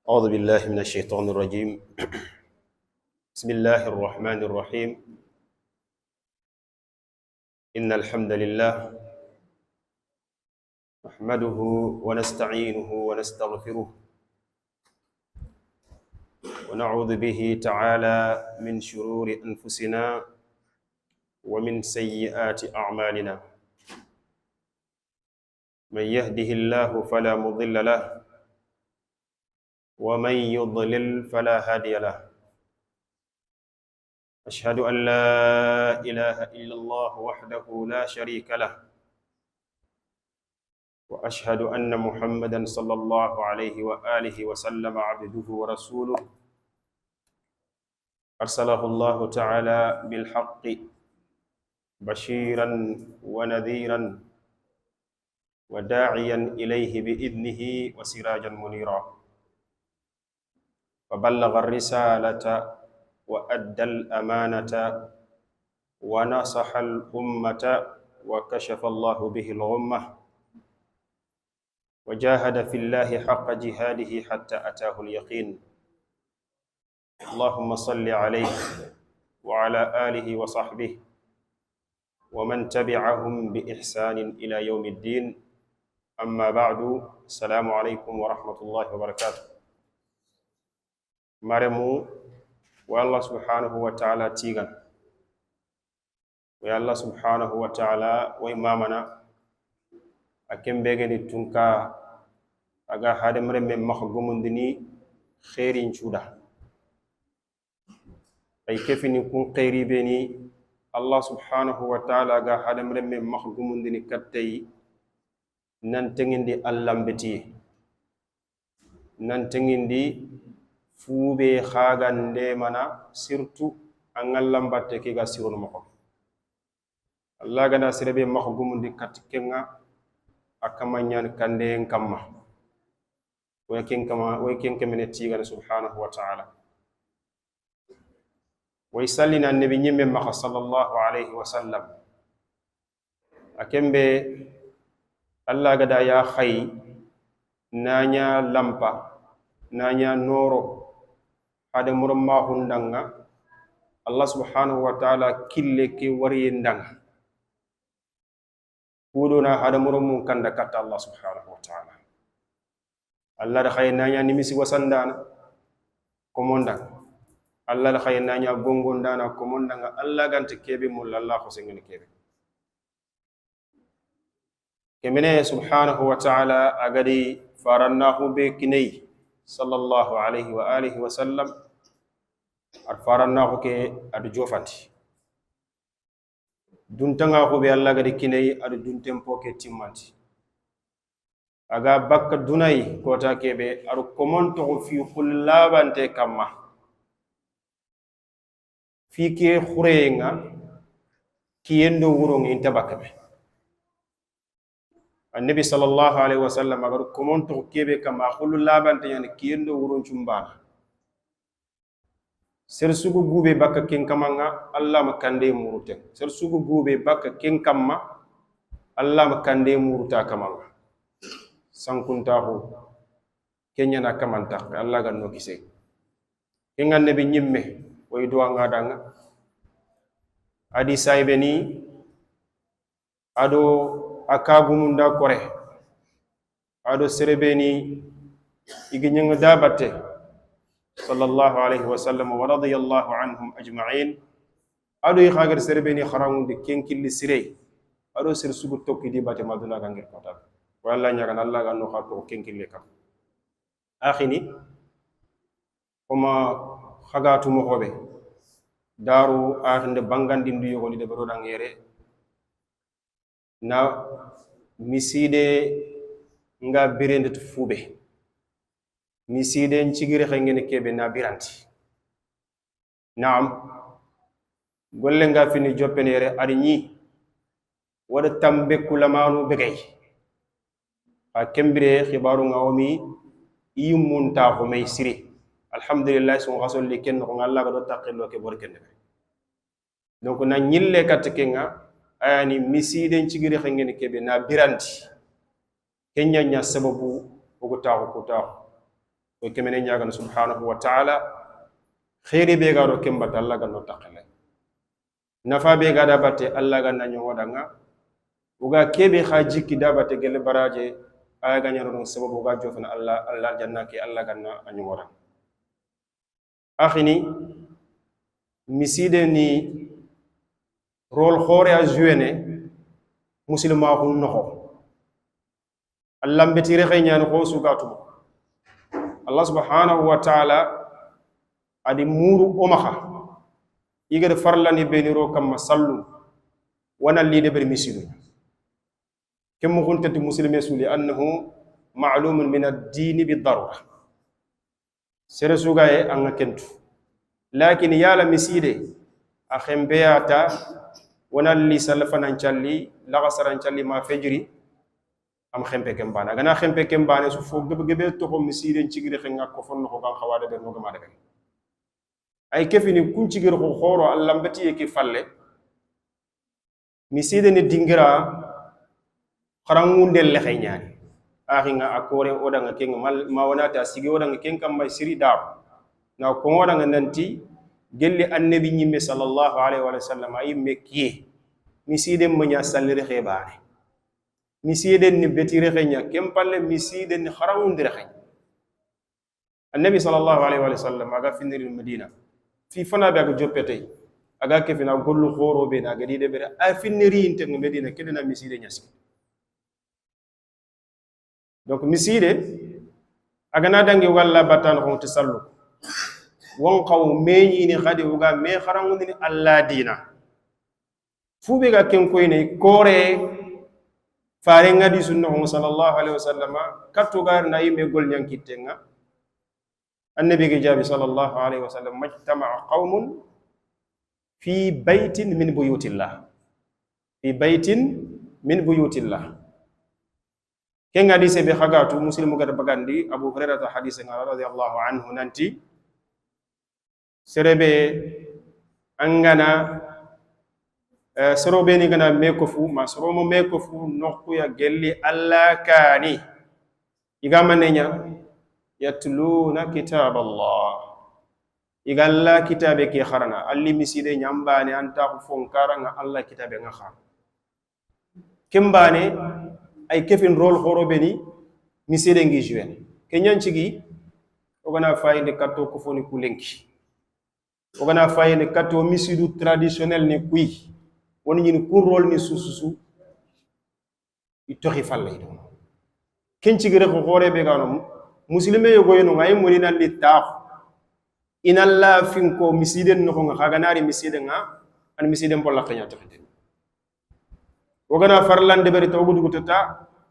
أعوذ بالله من الشيطان الرجيم. بسم الله الرحمن الرحيم. إن الحمد لله نحمده ونستعينه ونستغفره ونعوذ به تعالى من شرور أنفسنا ومن سيئات أعمالنا. من يهده الله فلا مضل له ومن يضلل فلا هادي له. أشهد أن لا إله إلا الله وحده لا شريك له، وأشهد أن محمدا صلى الله عليه وآله وسلم عبده ورسوله، أرسله الله تعالى بالحق بشيرا ونذيرا وداعيا إليه بإذنه وسراجا منيرا، وبلغ الرسالة وأدى الأمانة ونصح الأمة وكشف الله به الغمة، وجاهد في الله حق جهاده حتى أتاه اليقين. اللهم صل عليه وعلى آله وصحبه ومن تبعهم بإحسان إلى يوم الدين. أما بعد، السلام عليكم ورحمة الله وبركاته. مرمو والله سبحانه وتعالى تيغن والله سبحانه وتعالى وإمامنا أكم بيغني تنكا أغا هذا مرمي مخغمون دني خيرين شودا أي كيف نكون خيري بني الله سبحانه وتعالى أغا هذا مرمي مخغمون دني كتاي نانتنين دي اللام بتي نانتنين دي فوبي خاغان دي منا سيرتو أنغلام باتي كيغا سيرون مخو الله غنا سيربي مخغمون دي كتكينا أكما نيان كاندين كما ويكين كمن تيغان سبحانه وتعالى. ويسلنا النبي نيم مخ صلى الله عليه وسلم أكمبي الله غدا يا خي نانيا لامبا نانيا نورو هذا مرما هندanga الله سبحانه وتعالى كلك وريندanga ودونا هذا مرمو كان دكت الله سبحانه وتعالى. الله دا خاي نانيا نيمسي وسندانا كوموندا الله دا خاي نانيا غونغوندانا كوموندا الله غانت كيبي مول الله خوسين كيبي كمنه سبحانه وتعالى أغدي فارناه بكني صلى الله عليه وآله وسلم أرفارناه كي أرجوفانتي دونتanga ko be Allah gadi kinay adu duntempo ke timmanti aga bakka dunay kota kebe aru komonto fi khullabante kamma fi ke khurenga kiyendo wurongi intabakabe annabi sallallahu alaihi wasallam agaru komonto kebe kama khullabante yani kiyendo wuron chumbana ser sugu gube bakka ken kamanga Allah makande murute ser sugu gube bakka ken kamma Allah makande muruta kamanga sankuntahu kenya na kamanta Allah ganno kise kenga nabi nyimme way do ngadanga adi saybeni ado akagumunda kore ado serebeni iginyanga dabate صلى الله عليه وسلم ورضي الله عنهم أجمعين. أدو يخاجر سربني خراون دي كين كل سري أدو سر سوق توكي دي باتي مادونا غير كتاب والله نيغان الله غانو خاطو كين كل كام آخني كما خغاتو مخوبه دارو آخند بانغان دي نديو غولي دي برو دانغيري نا مسيدي nga birende to fube misiden cigire xengene kebe na biranti naam golle nga fini joppenere ari ñi wada tambe kulamanu begay a kembire xibaru nga omi imunta ko may siri alhamdulillah so xasol li ken ko Allah ga do taqelo ke bor ken donc na ñille kat kenga ayani misiden cigire xengene kebe na biranti kenya nya sababu ko taxu ko taxu o kemene ñagana subhanahu wa taala khiri be garo kembata Allah ganno takale nafa be gada batte Allah ganna ñogodanga uga kebe kha jikki da batte gele baraje aya ganyaro non sababu uga jofna Allah janna ke Allah ganna ñogodanga akhini miside ni rôle khore a joué muslima ko noxo Allah mbetire xeyñani ko sugatu Allah subhanahu wa ta'ala adi muru omaha igade farlani beniro kam sallu wana lide ber misidu kem khuntati muslime suli annahu ma'lumun min ad-din bid-darura sere sugaye anga kentu lakin yala miside akhembeyata wana li salfanan challi lagasaran challi ma fejri am xempe kembana gana xempe kembane su fo gebe to ko miside cigire xenga ko fonno ko kan xawade be no gama de ay kefini kun cigire ko khoro Allah mbati yeki falle miside ni dingira kharangunde le xeñani akhinga akore odanga ken ma wonata sigi odanga ken kam may siri daw na ko odanga nanti gelli annabi nyimme sallallahu alaihi wa sallam ay mekki miside manya sallire xebare miside ni betire xenya kem palle miside ni kharangunde xenya annabi sallallahu alaihi wa sallam aga finir medina fi fana be aga joppete aga kefina gollu khoro be na gadi de bere ay finiri inte medina kedena miside nyasi donc miside aga na dangi walla batan ko tasallu won qaw meñi ni khadi uga me kharangunde ni alla dina fube ga ken koyne kore faare ngadi sunna sallallahu alaihi wasallam katto gar na yimbe gol nyankitenga annabi ge jabi sallallahu alaihi wasallam majtama'a qaumun fi baytin min buyutillah fi baytin min buyutillah ken hadise be khagatu muslimu gada bagandi abu hurairah ta hadise ngara radhiyallahu anhu nanti serebe angana soro beni gana mekofu ma soro mo mekofu nokku ya gelli Allah kani igamanenya yatluna kitab Allah igalla kitabe ke kharana alli miside nyambane anta ko fonkara nga Allah kitabe nga khar kembane ay kefin rôle khoro beni miside ngi jouer kenyanci gi ogana fayinde katto ko foni kulenki ogana fayinde katto misidu traditionnel ni kuy woni ñini kur rôle ni sususu itoxi falle do kenci gi rek khore be ganom muslime yogo yeno ngay moni nan li tax inalla finko misiden no nga xaganari misiden nga an misiden bolla xanya taxite ogana farlande bari taw gudu tata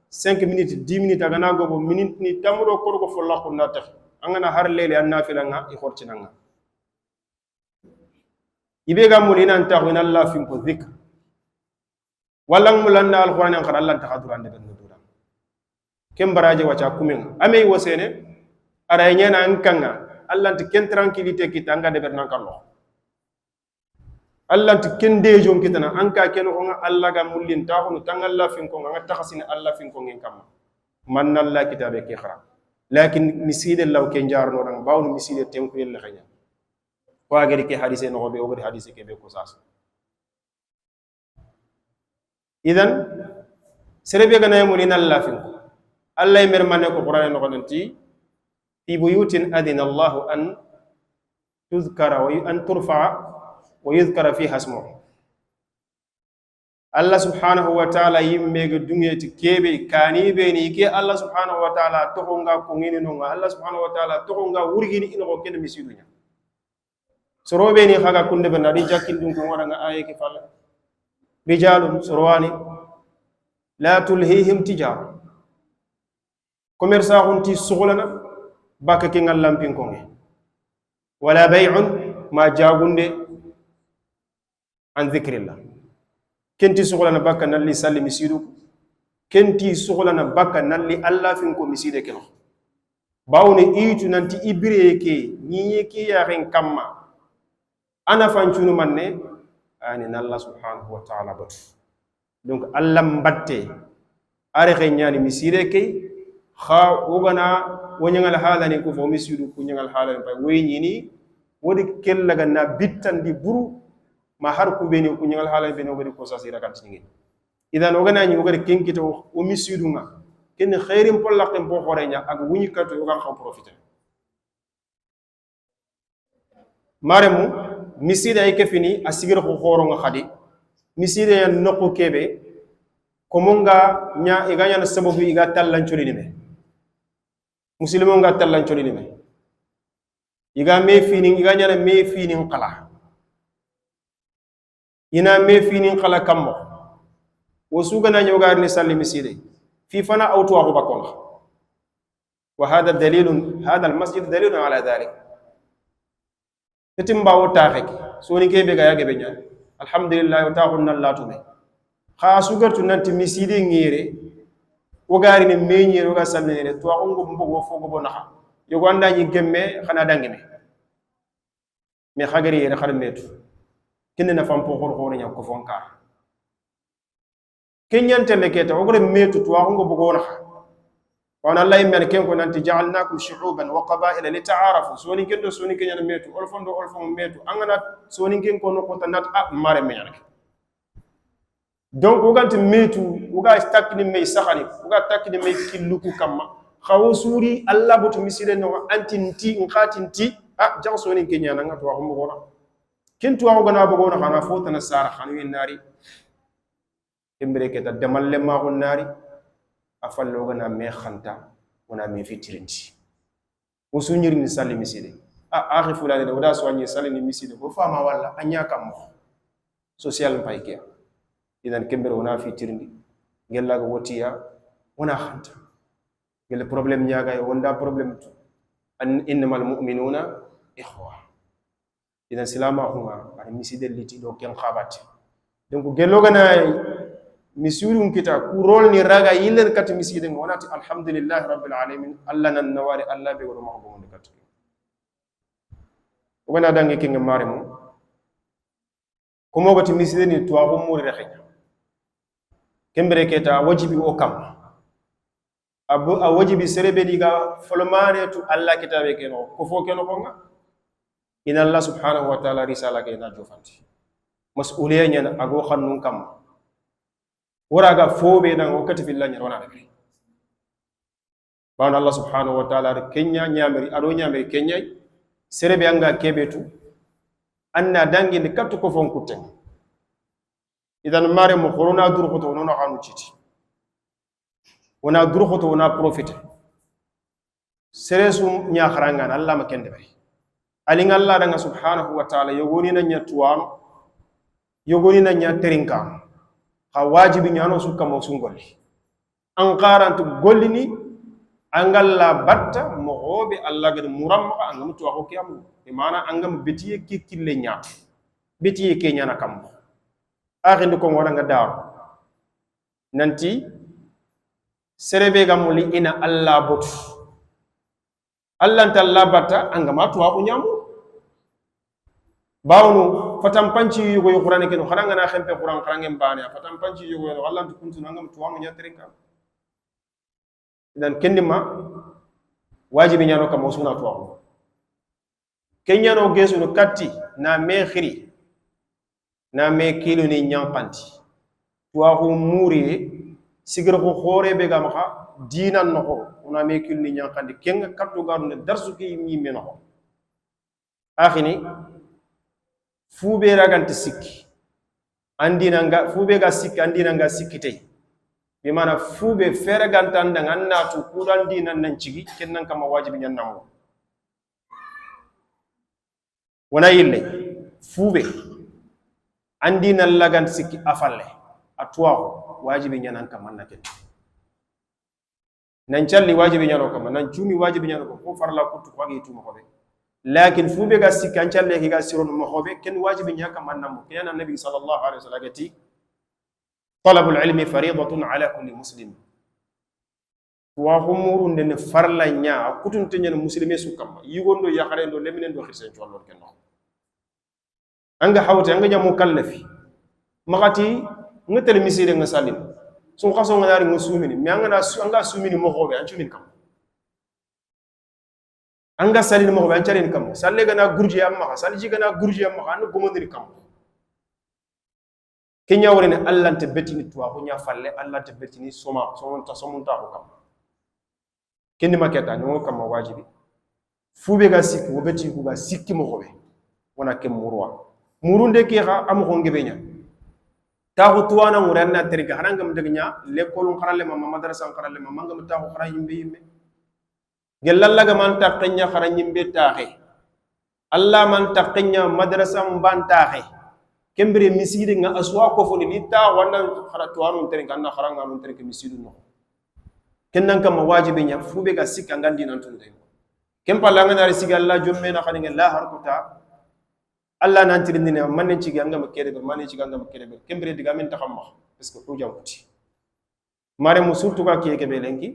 5 minutes 10 minutes agana go bo minute ni tamro ko ko fo la ko na tax angana har lele an nafila nga i xortina nga ibe ga moni nan tax inalla finko dhikr wallang mulanna alquran an khara Allah taxadurande ben dura kem baraje wacha kumen amey wosene ara nyena ankanga Allah te ken tranquillité kitanga de bernan kallo Allah te ken dejon kitana anka ken ko nga Allah ga mullin taxunu tangalla fin ko nga taxasine Allah fin ko ngen kam man Allah kitabe ki khara lakin miside law ken jarno dang bawnu miside tenku yelle khanya wa gari ke hadise no be o gari hadise ke be ko sas idan serebe ga nay mulina Allah fin ko Allah mer mané ko qur'an no gonanti fi buyutin adina Allah an tuzkara wa an turfa wa yuzkara fiha ismuhu Allah subhanahu wa ta'ala yimme ga dungeti kebe kani be ni ke Allah subhanahu wa ta'ala to nga ko ngini no Allah subhanahu wa ta'ala to nga wurgini ino ko ken misidunya sorobe ni khaga kunde be nadi jakkin dum ko wona nga aye ke falla rijalun sorwani la tulhihim tijara commerçant hunti sugulana baka ke ngal lampin ko nge wala bay'un ma jagunde an dhikrillah kenti sugulana baka nalli salli misidu kenti sugulana baka nalli Allah fin ko miside ke bawne itu nanti ibire ke nyiye ke ya ren kamma ana fancunu manne ani Allah subhanahu wa ta'ala batu donc Allah mbatte are nyani miside ke kha ogana wonyangal hala ni ko fo misidu kunyangal hala ni pay wayni wodi kellaga na bittandi buru ma har ku beni kunyangal hala beni wodi ko sasira kan tingi idan ogana ni wogade kenkito o misidu nga ken khairin pollaqem po horenya ak wuni kato yoga xam profiter maremu misida ay kefini asigir ko khoro nga khadi misida ya nokko kebe komonga nya iganya na sababu iga tallan choli me muslimo nga tallan choli me iga me fini iganya na me fini qala ina me fini qala kammo wosuga na nyoga ni salli misida في فنا أو تواه بكونه وهذا دليل هذا المسجد دليل على ذلك تتم باو تاخك سوني كي بيغا ياغي بنيا الحمد لله وتاخنا الله تومي خاصو غرتو نانت مسيدي غيري وغاري ني ميني وغا سالني تو اونغو مبو فوغو بو نخا يوغو اندا ني گيمي خنا دانغي مي خاغري يري خار ميتو كين فام بو خور خور نيا كو فونكار كينيان تلكيتا وغري ميتو تو اونغو بو نخا وانا الله يمن كين كو نانتي جعلناكم شعوبا وقبائل لتعارفوا سوني كندو سوني كينيان ميتو اولفوندو اولفوم ميتو انغنا سوني كين كو نكو تنات ماري ميانك donc woganti metu woga stakni me sakhani woga takni me killuku kamma khawo suri alla botu misile no antinti nkatinti janso ni kenya nga to waxum gona ken to gona bo gona xana fota na sara xanu nari embre ke ta demalle ma ko nari afallo gona me khanta wona me fitirinti wosunyir ni salli misile akhi fulani de wada so anyi salli ni misile ko fama walla anya kam social payke idan kembere wona fi tirndi gella go wotiya wona khanta gel problem nyaaga e wonda problem to an innamal mu'minuna ikhwa idan silama khuma ar miside liti do ken khabati donc gello gana misurun kita ku rol ni raga yilen kat miside wonati alhamdulillah rabbil alamin alla nan nawari alla be go mahbo mon kat wona dangi kinga mare mo ko mo gati miside ni to ko muri rekhenya kembere keta wajibi o kam abu a wajibi serebe diga folmane tu alla kitabe keno ko fo keno ko nga ina allah subhanahu wa ta'ala risala ke na jofanti mas'uliyya nyana ago khannun kam waraga fobe nan wakati billahi wana da kai bawon allah subhanahu wa ta'ala kenya nyameri ado nyameri kenya serebe anga kebetu anna dangi ni kattu ko fon kutten idan mare mo corona dur khoto nono xanu citi wona dur khoto wona profiter seresu nya kharanga Allah ma kende bari ali Allah danga subhanahu wa ta'ala yogoni na nya tuwam yogoni na nya terinka ha wajibi nyano su kam su ngolli an qarantu gollini angalla batta mo hobe Allah gad muramma angam tuwa ko kiyam e mana angam betiye kikille nya betiye ke nya na kam akhindu ko wona nga daaro nanti serebe gamuli ina alla botu allah talla bata angama to wa nyamu bawnu fatam panci yugo yu qur'an ken xana ngana xempe qur'an xana ngem bane fatam panci yugo yu allah kuntu nangam to wa nyatrinka dan kendima wajibi nyano kam usuna to wa kenyano gesu no katti na me khiri na me kilo ni nyampanti tuwa ko muri sigir ko khore be gam kha dinan no ko na me kilo ni nyankandi kenga katto garu ne darsu ki mi me no akhini fube raganti sikki andina nga fube ga sikki andina nga sikki tay bi mana fube fere gantanda nganna tu kuran dinan nan cigi kennan kama wajibi nyan namo wana yille fube andina lagan sikki afalle atwa wajibi nyanan kam manna ken nan calli wajibi nyano kam nan jumi wajibi nyano ko farla kutu ko gi tuma ko be lakin fube ga sikki an calle ki ga siron mo hobe ken wajibi nyaka manna mo kana nabi sallallahu alaihi wasallam gati talabul ilmi fariidatun ala kulli muslim wa humurun den farla nya kutun tenyen muslime su kam yigondo yakhare ndo leminen do xirsen ciolon ken no anga hawte anga jamu kallafi magati ngatel misire nga salim sun xaso nga yari nga sumini mi anga na anga sumini mo hobe an cumin kam anga salini mo ban charin kam salle gana gurji amma salji gana gurji amma an gomondiri kam kenya wori ne Allah te betini tuwa ko nya falle Allah te betini soma somunta ko kam kendi maketa no kam wajibi fube ga sikki wo beti ko ga sikki mo ko be wona kem murwa murunde ke ha am ko ngebenya ta ko tuwana muranna terika harangam degnya lekkolun kharalle ma madrasa kharalle ma mangam ta ko khara yimbe gelalla ga man taqnya khara yimbe taxe Allah man taqnya madrasa mban taxe kembere miside nga aswa ko foni ni ta wanda khara tuwanu terika na kharanga non terika misidu no kennan kam wajibi nya fube ga sikka ngandi nan tunde kempa langa na risiga Allah jomme na khani la harkuta Allah nan tirindine man ci ganga ma kede man ci ganga ma kede kembere diga men taxamma parce que fujam kuti mare mu surtout ka kiyeke be lenki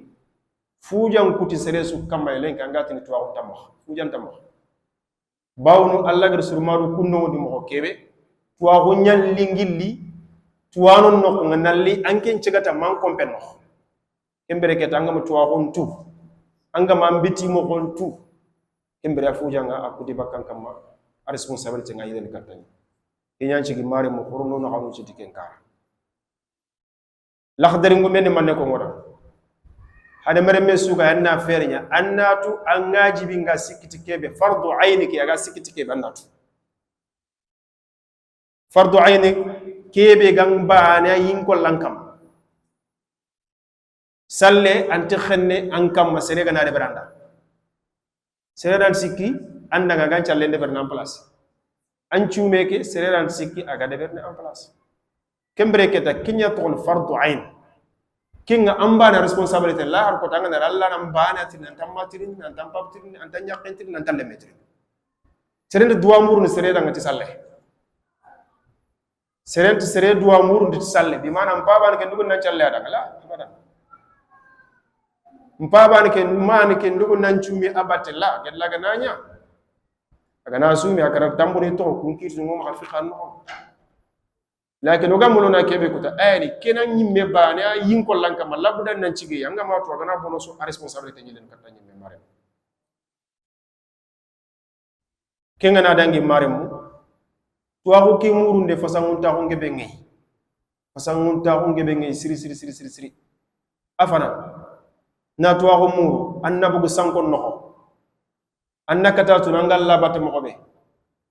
fujam kuti seresu kamay lenki angati ni tuwa tamma fujam tamma bawnu Allah gar surmaru kunno di mo kebe tuwa ko nyal lingilli tuwa non no nganalli anken cigata man kompenno kembere ke tanga mu tuwa ko tu anga ma mbiti mo ko tu kembere fujanga akudi bakkan kamma a responsabilité nga yiden katani inyan ci gi mare mo xorno no xamu ci diken kar lakhdari ngu men man ne ko ngora hada mere me suga anna fernya annatu angaji bi nga sikiti kebe fardu ayni ki aga sikiti kebe annatu fardu ayni kebe gamba na yin ko lankam salle anti khenne ankam masere gana de beranda sere dan sikki anda ga gancha lende berne en place an ciumeke sereran sikki aga de berne en place kembre keta kinya ton fardu ain kinga ambana responsabilité la har ko tanga na Allah nam bana tin nan tamatirin nan tampaptirin nan tanyaqentin nan tallemetrin serende duwa murun sereda ngati salle serente sere duwa murun dit salle bi manam baban ke ndugun nan challe ada ngala abadan mpaban ke man ke ndugun nan ciumi abatella gella ga nanya aga na sumi akara tambuni to kunki zungo ma fi xanno lakin oga mulona kebe kuta ayri kenan nyimme bana yin ko lanka ma labdan nan cigi anga ma to gana bono so responsabilité nyilen kata nyimme mare kenga na dangi mare mu to ko ki murunde fasangun ta ko ngebe ngi fasangun ta ko ngebe ngi siri afana na to ko muru annabu sankon noko annaka tatu nangal la batte mo be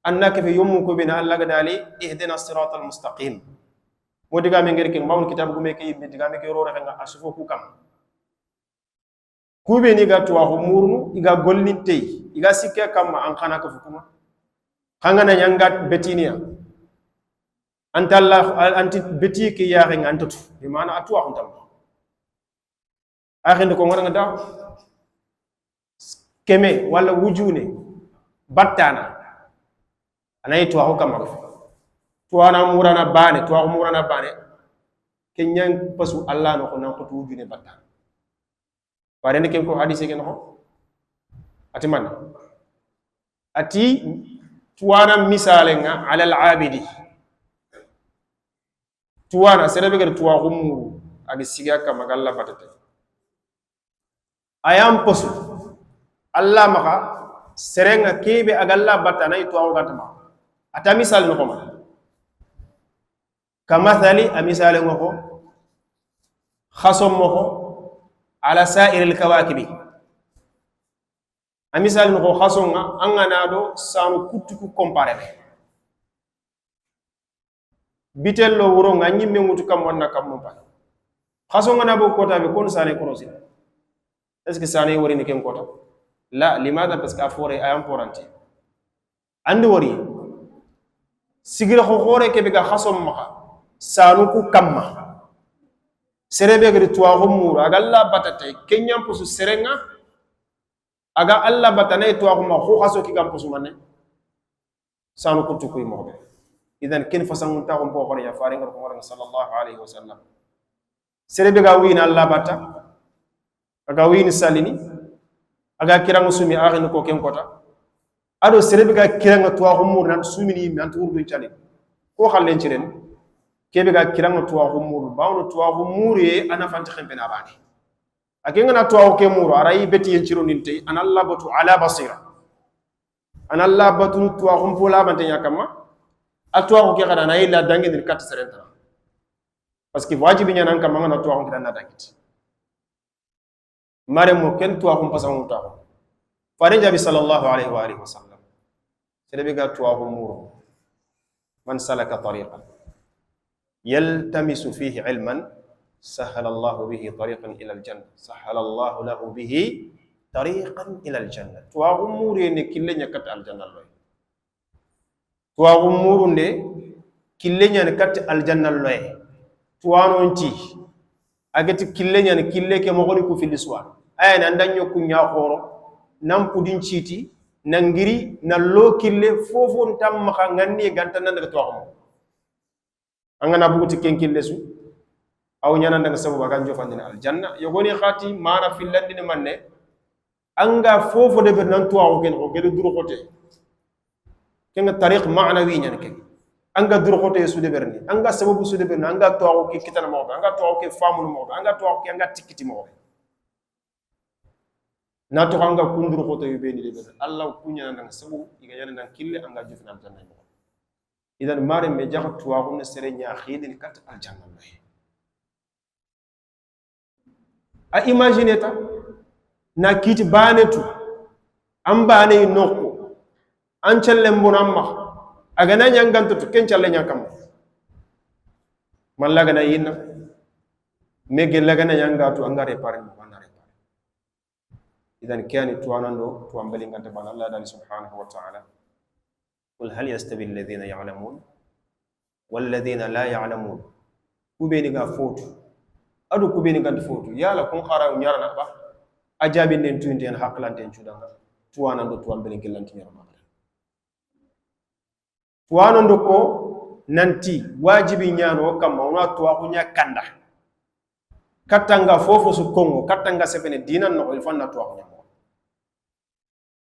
annaka fi yummu ko bina Allah gadali ihdina siratal mustaqim modiga me ngere ke mawon kitab gume ke yimbe diga me ke rore nga asufo ku kam kube ni ga tuwa humurnu iga golni tey iga sikke kam an khana ka fukuma khanga na nyanga betinia antalla anti beti ki ya nga antatu bi mana atuwa huntam akhinde ko ngara nga da keme wala wujune battana anay to ko kam to ana murana bane kenyan pasu Allah no ko nan ko wujune battana bare ne ken ko hadise ken ko ati man ati tuwana misale nga ala al-abidi tuwana serebe gar tuwa gumuru agi siga kam galla batate ayam pasu Allah maka serenga kebe agalla batana itu aw gatama ata misal no koma kamathali amisal ngoko khasom moko ala sa'ir al kawakibi amisal no khasom nga angana do sanu kutuku compare bitel lo wuro nga nyimme mutu kam wonna kam mo pa khasom nga na bo kota be kon sane korosi est ce que sane wori ni ken kota la limada parce que afore ay importante andi wori sigira ko khore ke be ga khasom maka sanu ku kamma serebe ga tuwa ko muru aga Allah batate kenyam pusu serenga aga Allah batane tuwa ko ma ko khaso ki gam pusu manne sanu ku tukuy mo be idan ken fasan ta ko ko ya faare ngor ko ngor sallallahu alaihi wasallam serebe ga wina Allah bata aga wini salini aga kirango sumi akhini ko ken kota ado serebe ga kiranga tuwa ko mur nan sumi ni man tour du chali ko xalen ci ren kebe ga kiranga tuwa ko mur bawno tuwa ko mur ye ana fanti xempe na bani akenga na tuwa ke muro arayi beti yenciro ninte analla batu ala basira analla batu tuwa humpola bante yakama atwa ko ke kada na ila dangi ni kat serenta parce que wajibi nyana kama ngana tuwa ko na dangiti mare mo ken tuwa ko pasamu ta fare jabi sallallahu alaihi wa alihi wasallam serebe ga tuwa ko muro man salaka tariqan yaltamisu fihi ilman سهل الله به طريقا الى الجنه سهل الله له به طريقا الى الجنه توغمور ني كيلي نكات الجنه لوي توغمور ني كيلي نكات الجنه لوي توانونتي agati kille nyani kille ke mo goni ko fi l'histoire ay nan dañu ku nya xoro nam pudin citi nangiri na lo kille fofon tam ma ngani ganta nan daga toxum angana buguti ken kille su aw nyana ndanga sabu kan jofandina aljanna yogoni khati mana fillandini manne anga fofo de ber nan tuwa ko ken ko gede duru xote kenga tariq ma'nawi nyane ken anga duru xote su de berni anga sababu su de berni anga tuwa ko kitana mo anga tuwa ko famu mo anga tuwa ko anga tikiti mo na to anga kunduru xote yu beni de ber allah kunya ndanga sabu iga nyana ndanga kille anga jofina aljanna mo idan mare me jax tuwa ko ne sere nya khidin kat aljanna lo a imagine ta na kiti banetu an bane nokko an challe mbonamma aga na nyangantu to ken challe nyakam man laga na yinna mege laga na nyangatu anga repare mo wana repare idan kani tuwanando tuambali nganta bana Allah dal subhanahu wa ta'ala qul hal yastawi alladhina ya'lamun wal ladhina la ya'lamun kubeni ga fotu adu kubeni ganti fotu yala kun khara nyarana ba ajabi nen tuinde en haklante en cudanga tuwana ndo tuambele gelanti nyarama tuwana ndo ko nanti wajibi nyano kam ona tuwa kunya kanda katanga fofo su kongo katanga sefene dinan no ilfanna tuwa kunya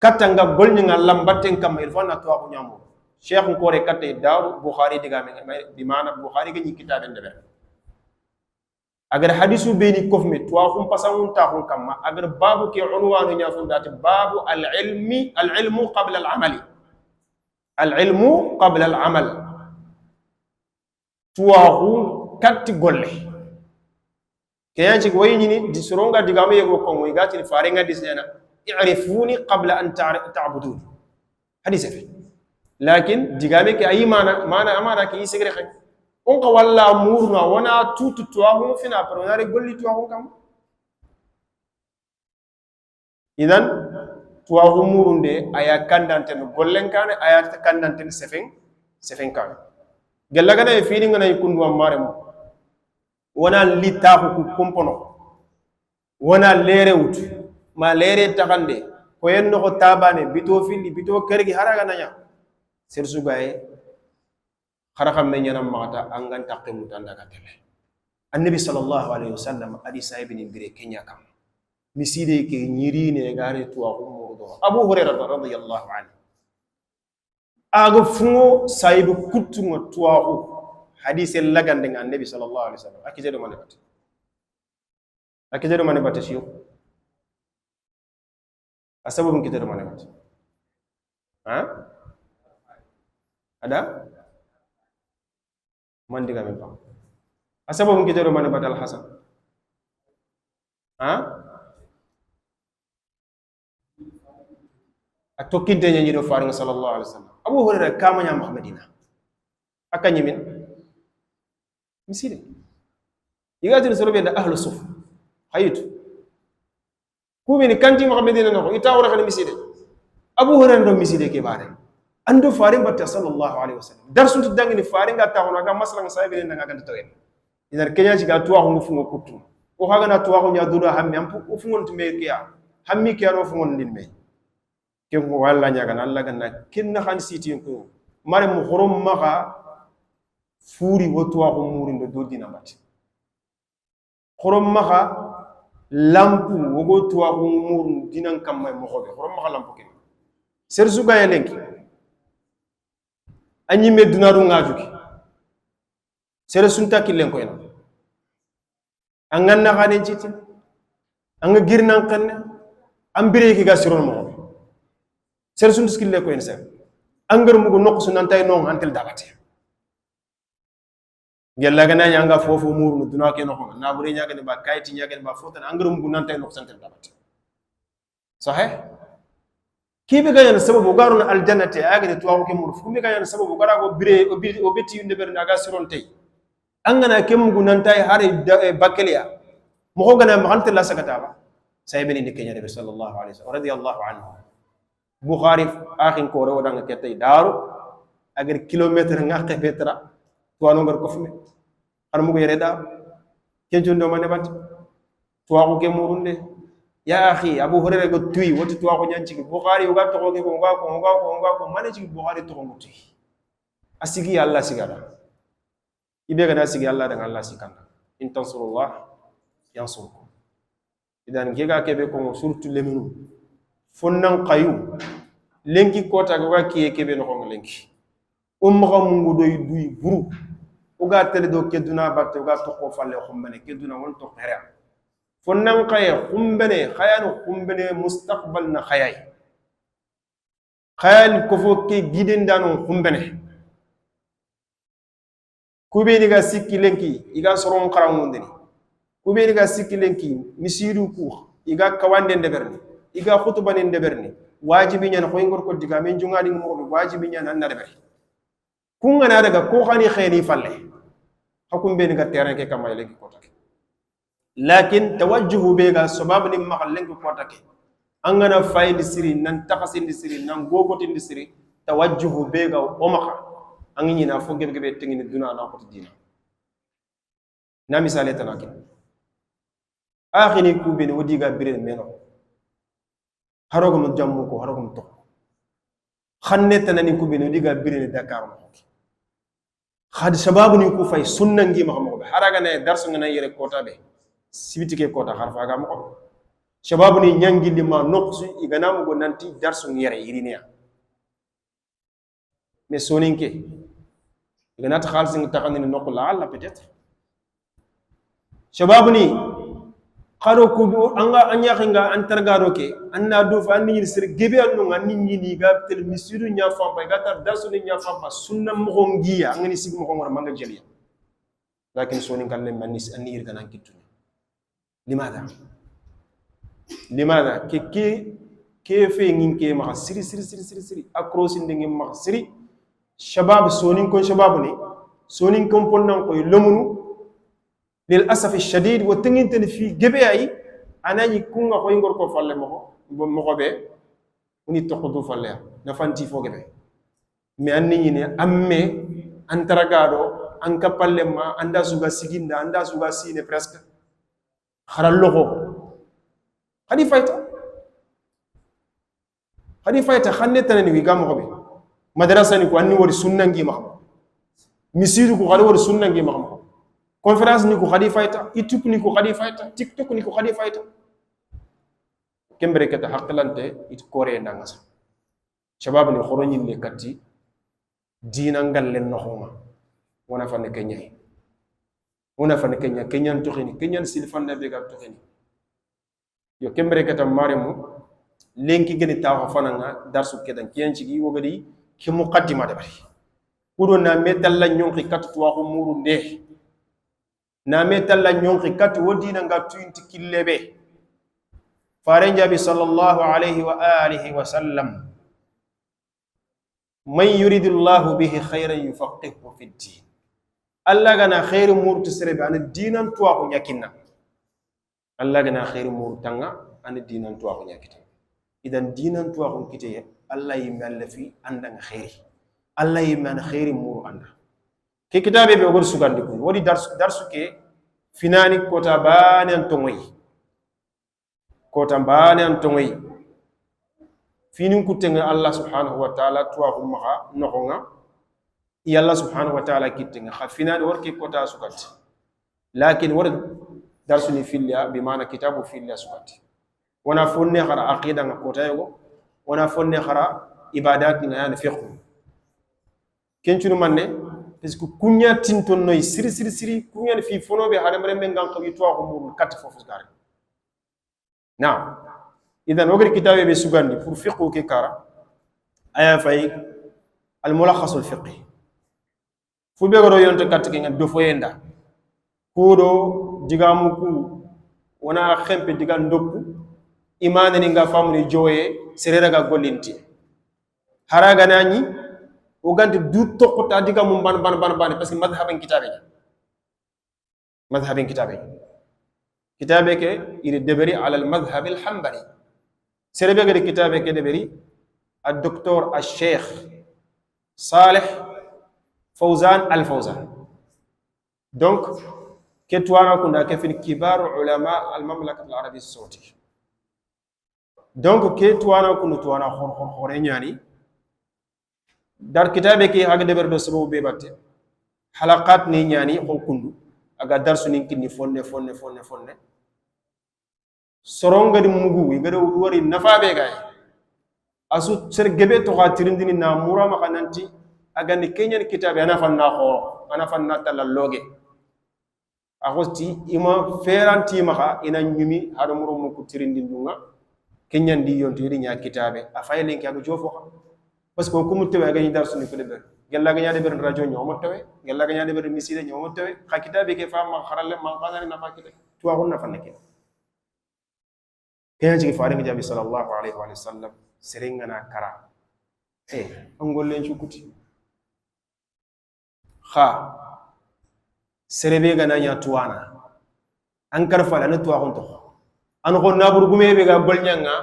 katanga golni ngallam batten kam ilfanna tuwa kunya mo sheikh ngore katte daru bukhari diga bi mana bukhari ga ni kitaben de agar hadisu beni kofme tuwa kum pasangun ta kun kamma agar babu ke unwanu nya fun dati babu al ilmu qabla al amali al ilmu qabla al amal tuwa kum katti golle kayanci wayni ni di suronga digame yego ko ngoy gati ni farenga disena i'rifuni qabla an ta'budun hadise fi lakin digame ke mana amana ke isegre xey on ka walla murna wana tutu tuwahu fina pronare golli tuwahu kam idan tuwahu murunde aya kandanten gollen kane aya kandanten sefen kane gella gada e fini ngana yikundu amare mo wana litahu ku kompono wana lere wutu ma lere takande ko yenno ko tabane bito findi bito kergi haraga nanya sersu gaye خرخم من ينام مغتا أنغان تقيم تندك تله النبي صلى الله عليه وسلم أدي سايب نبري كنيا كم مسيري كي نيرين يغاري تواهم موضوع أبو هريرة رضي الله عنه أغفو سايب كتم تواهو حديث اللغان دنگا النبي صلى الله عليه وسلم أكيجدو ما نبات شيو أسبب كيجدو ما نبات ها ada mandi kami pak asaba mungkin jero mana badal hasan ha atokin tanya nyiro faring sallallahu alaihi wasallam abu hurairah kama nya Madinah akanyi min misire yigatin sorobe da ahlu suf haytu kubini kanti Madinah nako itawra kan misire abu hurairah do misire ke bare ando faring batta sallallahu alaihi wasallam darsun tidangini faring ta hono ga maslan sahibi nga ganta tawen idan kenya ci ga tuwa ko fungo kuttu o haga na tuwa ko nya dura hammi am ko fungon to mekiya hammi ke ro fungon din me ke ko walla nya ga Allah ganna kinna khan siti ko mare mu khorom maka furi wo tuwa ko muri ndo do dina bati khorom maka lampu wo go tuwa ko muri dinan kam may mo xobe khorom maka lampu ke serzu ga yelenki anyi medunaru ngajuki sere sunta killen ko ena anganna gane citi anga girnan kanne ambire ki ga siron mo ser sun skille ko en sa angar mu go nokku sunan tay non antel dabate gella gana nyanga fofu muru duna ke no na bure nyaga ne ba kayti nyaga ne ba fotan angar mu go nan tay nokku santel dabate sahih kibe ga yana sababu garun aljannati aga de tuwa ke muru fumi ga yana sababu gara go bire o beti yunde ber naga siron tay angana ke mu go nan tay hare bakeliya mo ko gana ma antel la sakata ba saybeni ni kenya nabi sallallahu alaihi wasallam radiyallahu anhu bukhari akhin ko rewo danga ketay daru agar kilometer ngaqe petra to no ngar ko fume ar mu ko yere da kenjo ndo mane bat to ko ke murunde ya akhi abu hurairah go tuy woti to ko nyanci bukhari uga to ko ko mane ci bukhari to ko muti asigi allah sigara ibe gana sigi allah daga allah sikanda in tansurullah yansurkum idan gega kebe ko surtout leminu fonnan qayu lenki kota ga kiye kebe no ko lenki umma mungu doy duy buru uga tele do keduna batte uga to ko falle xumbane keduna won to xere fonnan qaye xumbane khayanu xumbane mustaqbal na khayay khayal ko fo ke giden dano xumbane kube diga sikki lenki iga soron qaramundeni kube diga sikki lenki misiru ku iga kawande ndeberni iga khutbani ndeberni wajibi nyan ko ngor ko diga men jungadi mo wajibi nyan an ndeberni kunga na daga ko khani khayni falle hakum be diga terrain ke kamay lenki ko take lakin tawajjuhu be ga sabab ni mahal lenki ko take angana faydi siri nan takhasindi siri nan gogotindi siri tawajjuhu be ga o maka angi na fo gebe gebe tengini duna na ko dina na misale tanakin akhini ku be ni wodiga bire meno harogum jammu ko harogum to khanne tanani ku be ni wodiga bire Dakar mo khad sababu ni ku fay sunna ngi ma xamo be haraga ne darsu ngana yere kota be sibitike kota harfa ga mo sababu ni nyangi lima noqsu igana mo go nanti darsu yere yirinia mais soninke igana ta khalsi ngi taxani nokku la alla peut-être sababu ni kharo ku anga anya khinga antargaro ke anna do fa ni sir gebe anno ngani ni ga tel misiru nya famba ga tar darsu ni nya famba sunna mo ngiya ngani sig mo ngor manga jeliya lakin sonin kan le manis anni ir kanan kitu limadha ke fe ngin ke ma siri akrosin de ngin ma siri shabab sonin ni sonin kon ponnan ko lomunu lil asaf shadid wa tangin fi gebe ay anani kunga ko ngor ko falle mo be uni tokhdu falle na fanti fo gebe mi anni ni amme antaragado an kapalle ma anda suga siginda anda suga sine presque kharallo hadi fayta khanne tanani wi gam be madrasa ni ko anni wori sunna ngi ma misiru ko khadi wori sunna ngi ma conférence ni ko khadi fayta youtube ni ko khadi fayta tiktok ni ko khadi fayta kembere kata haqqalante it kore ndangasa shabab ni khoroni ni katti dina ngalen noxoma wona fa ne kenya kenyan toxini kenyan silfanda be ga toxini yo kembere kata maremu lenki gene taxo fananga darsu kedan kiyanci gi wogadi ki muqaddima de bari kudo na metal la nyonki kat to waxu muru nde na metal la nyonki kat wodina nga tuinti killebe farenja bi sallallahu alayhi wa alihi wa sallam man yuridullahu bihi khayran yufaqihu fi din Allah gana khairu murtu serebe an dinan to ko nyakinna Allah gana khairu murtanga an dinan to ko nyakita idan dinan to ko kite Allah yimalla fi andanga khairi Allah yiman khairi muru anda ke kitabe be gor sugandi ko wodi darsu ke finani kota bani an tongoy finin kutenga Allah subhanahu wa ta'ala to ko maha nokonga yalla subhanahu wa ta'ala kittenga khafina warke kota sukati lakin war darsuni filya bi mana kitabu filya sukati wana fonne khara aqida nga kota yogo wana fonne khara ibadat nga yana fiqh kencunu manne parce que kunya tinton noy siri kunya fi fono be hada mare men ngan ko yitwa ko mur kat fofu gare نعم إذا وقت كتابي بسجاني pour فقه كارا أيا فاي الملخص الفقهي fu be goro yonta katte ngen do foyenda kudo digamuku wana xempe diga ndoppu imane ni nga famri joye serera ga golinti haraga nani o gandi du tokkota diga mum ban parce que madhhabin kitabe ke il deberi ala al madhhab al hanbali serebe ga kitabe ke deberi al docteur al sheikh salih فوزان الفوزان دونك كتوانا كنا كفين كبار علماء المملكة العربية السعودية دونك كتوانا كنا توانا خور يعني دار كتابك هاga deber do sababu be batte halaqat ni nyani ko kundu aga darsu ni kinni fonne soronga di mugu igado wori nafa be gay asu ser gebe to khatirindini na murama kananti agani kenyan kitabe ana fanna talaloge agosti ima feranti maha ina nyumi hado muro mu ko tirindindunga kenyan di yonto yidi nya kitabe afay lenki aga jofo parce que ko mu tewe aga ni darsu ni ko debe gella ga nya debe radio nyomo tewe gella ga nya debe misile nyomo tewe kha kitabe ke fam kharalle man qadari na fakite tuwa hunna fannake kenyan ci faare jabi sallallahu alaihi wa sallam serengana kara angollen chukuti kha serebe gana nya tuwana an karfa la tuwa honto an ko nabur gume be ga golnyanga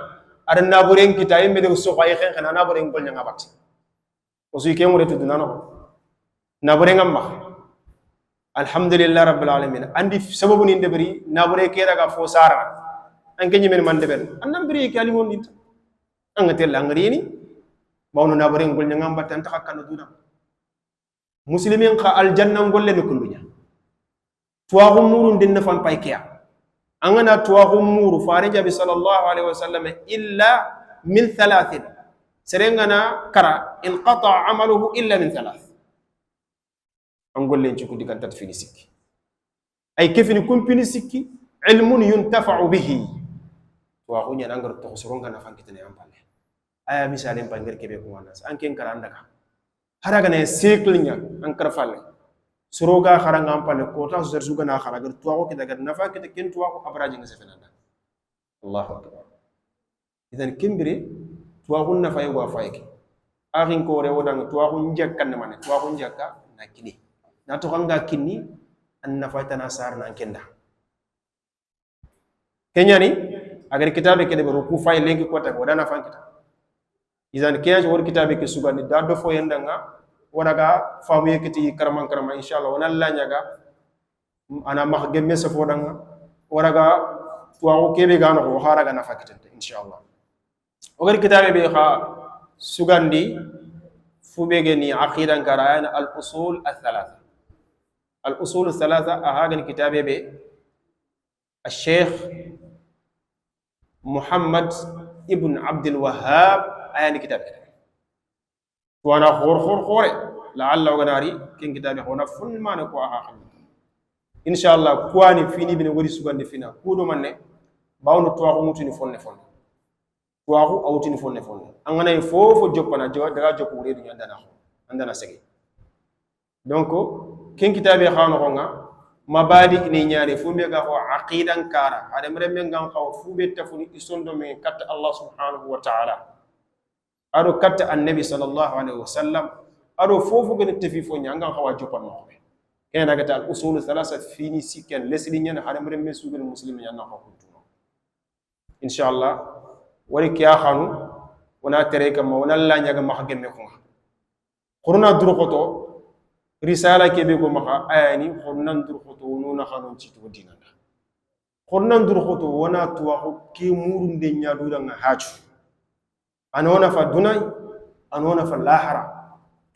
ada naburen kita yimbe de so xay xen xana naburen golnyanga bat o su ke mu retu dunano naburen amma alhamdulillah rabbil alamin andi sababu ni debri nabure ke daga fo sara an kenyi men man deben annam biri ke ali won dit an tel angrini mawno naburen golnyanga bat tan takkan duna muslimin kha aljanna ngolle no kundunya tuwaxu muru ndin fan paykiya angana tuwaxu muru fare jabi sallallahu alaihi wasallam illa min thalathin serengana kara inqata amaluhu illa min thalath angolle ci ko digantat fini sikki ay kefini kumpini sikki ilmun yuntafa'u bihi tuwaxu nya nangar to soronga na fankitene ampalle aya misale mpangar kebe ko wana anken kara andaka haraga ne cycle nya an karfalle suroga kharanga ampale kota so zersuga na kharaga tuwa ko daga nafa kete ken tuwa ko abraji ngase fenanda Allahu akbar idan kimbiri tuwa ko nafa yi wa fayke akhin ko re wodanga tuwa ko njakkan mane tuwa ko njakka na kini na to kanga kinni an nafa tana sar na kenda kenyani agar kitabe kede be ku fay lengi kota ko dana fankita idan kiyaji wor kitabe ke sugani da do fo yendanga wadaga famu yekiti karama inshallah wona la nyaga ana ma gemme se fodanga wadaga tuwa kebe gano ko haraga na fakitante inshallah o gari kitabe be kha sugandi fubege ni aqidan karayana al usul al-thalatha ahagan kitabe be الشيخ محمد ابن عبد الوهاب ayani kitabe وانا خور لعل وغناري كين كتابي هنا فن ما نكو اخا ان شاء الله كواني فيني بن وري سوغاندي فينا كودو مانne bawno tuwaxu mutini fonne tuwaxu awtini fonne angana fofo joppana daga joppu redu andana segi donc ken kitabe xano nga mabadi ni nyaare fumbe ga ko aqidan kara ade mremme ngam xaw fube tafuni isondo me kat Allah subhanahu wa ta'ala ado katta annabi sallallahu alaihi wasallam ado fofu gene tefi fo nyanga xawa jopan no be ken daga tal usul thalatha fini siken lesli nyana hada mremme sugal muslim nyana ko kuntuno inshallah wari kiya khanu wana tere kam wana la nyaga ma gemme ko qurna duru khoto risala ke be ko maka ayani qurnan duru khoto nona khanon ci to dinanda qurnan duru khoto wana tuwa ko ke murunde nyadura nga haju anona fa dunay anona fa lahara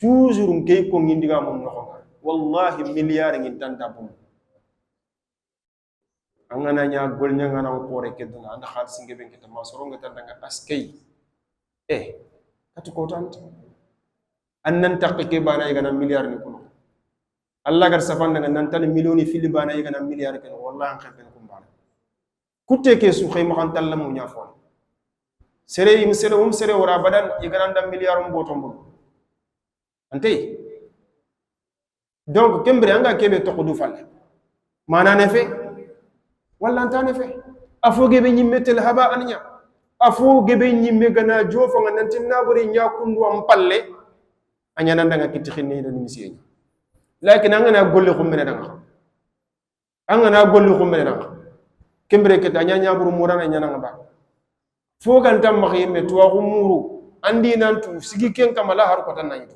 toujours ngey ko ngindiga mom noxo wallahi milliard ngin tanta bum angana nya gol nya ngana ko rek duna anda khalis ngebe ngita ma soro ngata nga askay katu ko tant annan taqiqe bana yigana milliard ni kuno Allah gar safan nga nan tan millioni fili bana yigana milliard ken wallahi xefen ko bana kutte ke su khay makan talla mu nya fon sere sere wara badan igaranda milliard botom bu ante donc kembre anga kebe to ko du falle mana ne fe walla anta ne fe afo gebe nyimmetel haba anya afo gebe nyimme gana jofo nganti naburi nya kundu am palle anya nan nga kitti xinni do nimisiye lakin anga na golle xum mena danga anga na golle xum mena danga kembre ke tanya nya buru murana nya nga ba fo kan tam ma yimme to waxu muru andi nan tu sigi ken kamala har ko tan nan tu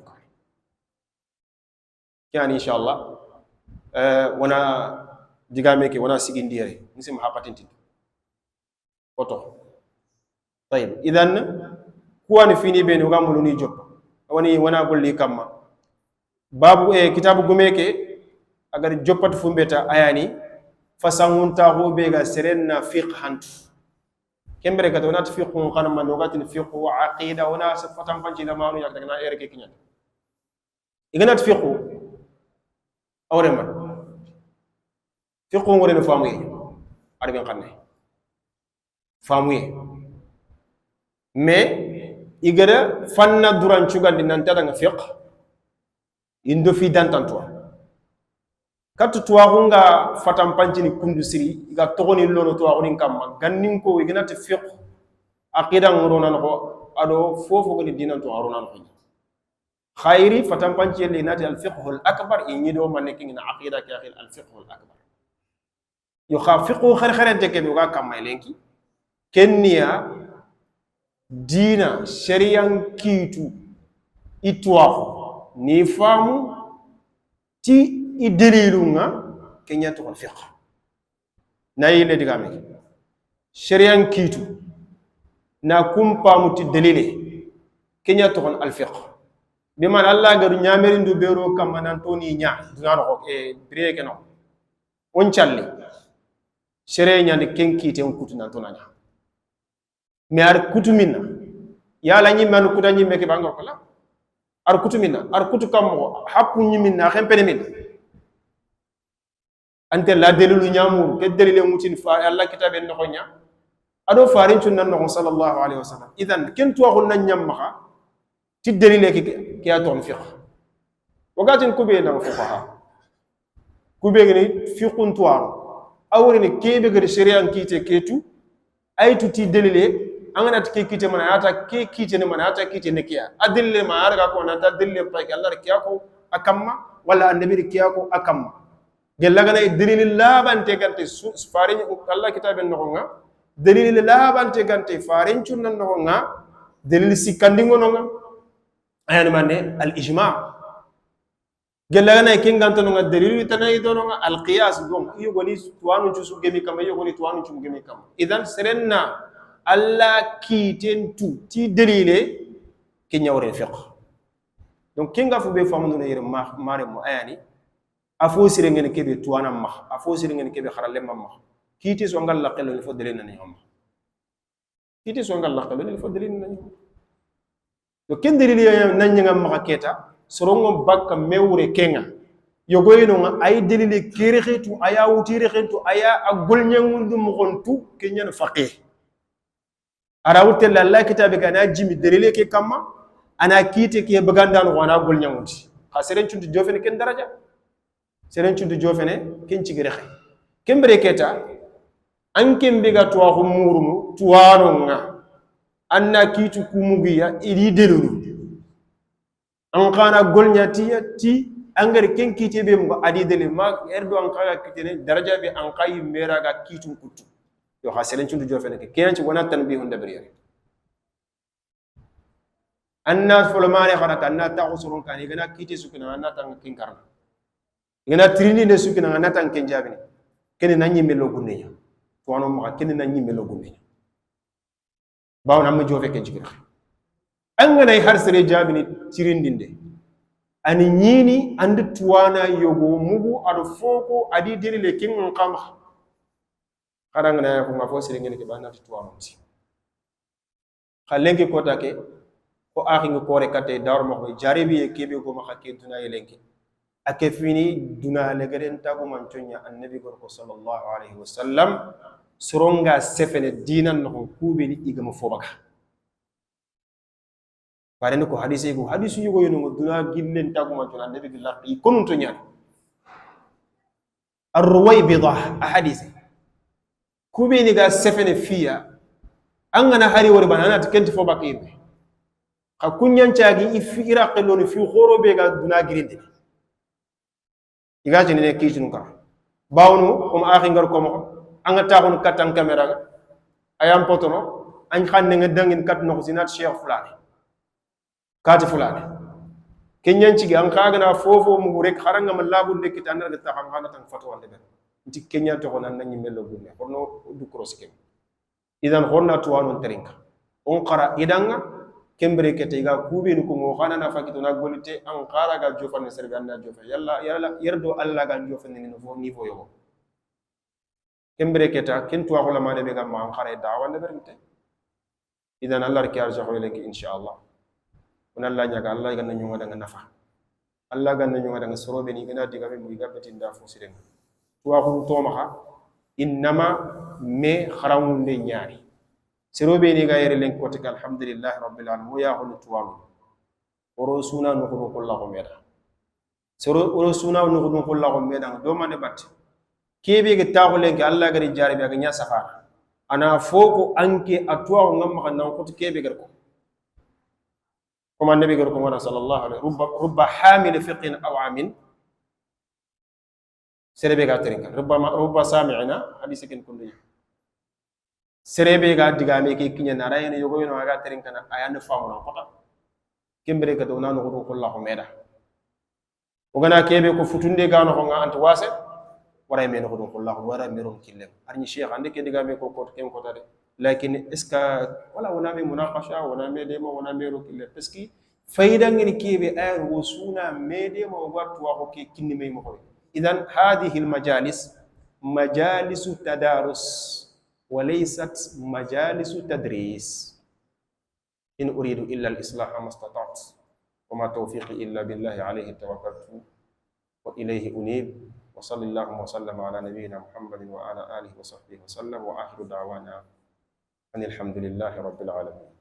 yani inshallah wana digame ke wana sigi ndire nisim hapatinti oto طيب اذن كوان فيني بين وغاملو ني جوب wani wana golli kamma babu kitabu gumeke agar joppat fumbeta ayani fasangunta ho be ga serenna fiqhan kembere ka donat fiqhu kana man wagatin fiqhu wa aqida wana safatam panci da manu yak daga na ereke kinya iganat fiqhu awre man fiqhu ngore no famu yi arbi xamne famu yi mais igara fanna duran cugandi nanta nga fiqh indo fi dantantoa katu tuwa hunga fatam pancini kundu siri iga togoni lono tuwa hunin kamma gannin ko igana te fiqh aqida ngorona no ado fofo goni dinan to arona no khairi fatam panci le nati al fiqh al akbar inni do man nek ngina aqida ka akhil al fiqh al akbar yo kha fiqh khar kharante ke ga kamay lenki kenniya dina shari'an kitu itwafu ni famu ti idililunga kenya to fiqh na yile digame shari'an kitu na kumpa muti dalile kenya to al fiqh biman Allah garu nyameri ndu bero kam nan to ni nya duna ro breke no on challi shari'a nyande kenki te on kutu nan to nanya mais ar kutumina yala nyimman kuta nyimme ke bangor kala ar kutumina ar kutu kam happu nyimina xempene min ante la delilu nyamuru ke delile mutin fa Allah kitabe no nya ado farin tun nan no sallallahu alaihi wasallam idan ken to waxul nan nyamma ti delile ke ya ton fiqh wagatin kube na fuqaha kube ni fiqhun tuwa awri ni kebe gari shari'an kite ketu aytu ti delile angana ke kite mana ata ke kite ne mana ata kite ne kiya adille ma arga ko nanta dille pa ke Allah kiya ko akamma wala annabi kiya ko akamma gella gana dalil labante gante farin Allah kitaben no nga dalil labante gante farin chunnan no nga dalil sikandingo no nga ayani manne al ijma gella gana ke nganta no nga dalil tanay do no nga al qiyas dum yugoni tuwanu ci su gemi kam yugoni tuwanu ci gemi kam idan serenna Allah kiten tu ti delile ke nyawre fiqh donc kinga fu be famu no yere mare mo ayani afo sire ngene kebe tuwana ma afo sire ngene kebe kharalle ma kiti so ngal laqelo ni fo delina ni hom kiti so ngal laqelo ni fo delina ni donc ken delile nan nga ma keta sorongo bakka mewre kenga yogoyino nga ay delile kere xetu aya wutire xetu aya agol nyangundu mo gontu kenyan faqih arawutel Allah kitabe kana jimi delile ke kamma ana kite ke bagandano wana gol nyanguti ha seren cuntu jofene ken daraja seren cuntu jofene ken cigere xey kembere keta an kembe ga tuwa ko murumu tuwano nga anna kitu kumugiya idi delulu an kana gol nyatiya ti angare ken kite be mo adi dele ma erdo an kaga kitene daraja be an kayi mera ga kitu kutu yo ha selen cuntu jofene ke kenci wona tanbihun dabriyari anna folomane kharata anna ta usurun kan igana kiti sukina anna tan kinkarna igana trini ne sukina anna tan kenjabini kene nanyi melo gunneya to wono ma kene nanyi melo gunneya bawo namma jofe ken jigir angana har sere jabini tirindinde ani nyini and tuwana yogo mugu ado foko adi delile kin qama karangana ko ngafo sere ngene ke bana tuwana musi khalenke kota ke ko akhi ngo kore kate dawr mo ko jaribi e kebe ko ma hakke duna yelenki ake fini duna legaren tagu man tonya annabi gorko sallallahu alaihi wasallam soronga sefene dinan no kube ni igama fobaka bare ko hadisi go hadisu yugo yono duna gillen taguma to nabi billahi kunun to nyaa الرويبضة أحاديث كوبي نيغا سفن فيا أنغنا هاري وربان أنا تكنت فوق بقيب خكون ينشاغي في إراق لون في خورو بيغا دونا غريند إيغا جنيني كيش نكا باونو كم آخي نغر كومو أنغا تاخون كاتان كاميرا أيام بوتونو أن خان نغا دنگين كات نوخسينات شيخ فلاني كات فلاني kenyan ci an kaga na fofo mu rek haranga malabu de kitanar ga taxam xana tan fatu wande ben ci kenya to xonan nañu melo gune xorno du cross kem idan xorna to wanon terinka on qara idanga kembre kete ga kubenu ko mo xana na fakito na golite an qara ga jofan ne serga na jofa yalla yalla yerdo alla ga jofan ne no niveau yo kembre keta ken to xola ma de be ga ma an qara da wande berte idan allah ki arja xoyleki inshallah on Allah nyaga Allah ganna nyunga daga nafa Allah ganna nyunga daga sorobe ni gana diga be muy gabati nda fosiren tuwa ko to maha innama me kharamunde nyaari sorobe ni ga yere len ko tek alhamdulillah rabbil alamin ya hulu tuwalu oro suna no ko Allah meda soro oro suna no ko Allah meda do mane bat kebe ga taxulen ke Allah gari jarabi ga nya safara ana foko anke atwa ngam kan ko kebe gar ko كما النبي قال صلى الله عليه رب حامل فقه أو عامل سربي قاترين رب سامعنا حديث كن كل سربي قات دعامي كي كنيا نراين يقولون ما قاترين كنا أيان فاهمنا فقط كم بريك دونا نقول كل الله ميدا وكنا كيبي كفتون دي كانوا هنا أنت واسع وراي مين نقول كل الله وراي ميرون كلهم أرني شيء عندك كي دعامي كوكوت كم كوتاري لكن إسكا ولا ونامي مناقشة ونامي ديما ونامي روكيل بسكي فايدا غير كيبي أير وسونا ميديا موغات واخوكي كيني مي مخوي إذن هذه المجالس مجالس تدارس وليست مجالس تدريس إن أريد إلا الإصلاح ما استطعت وما توفيقي إلا بالله عليه توكلت وإليه أنيب وصلى الله وسلم على نبينا محمد وعلى آله وصحبه وسلم وآخر دعوانا أن الحمد لله رب العالمين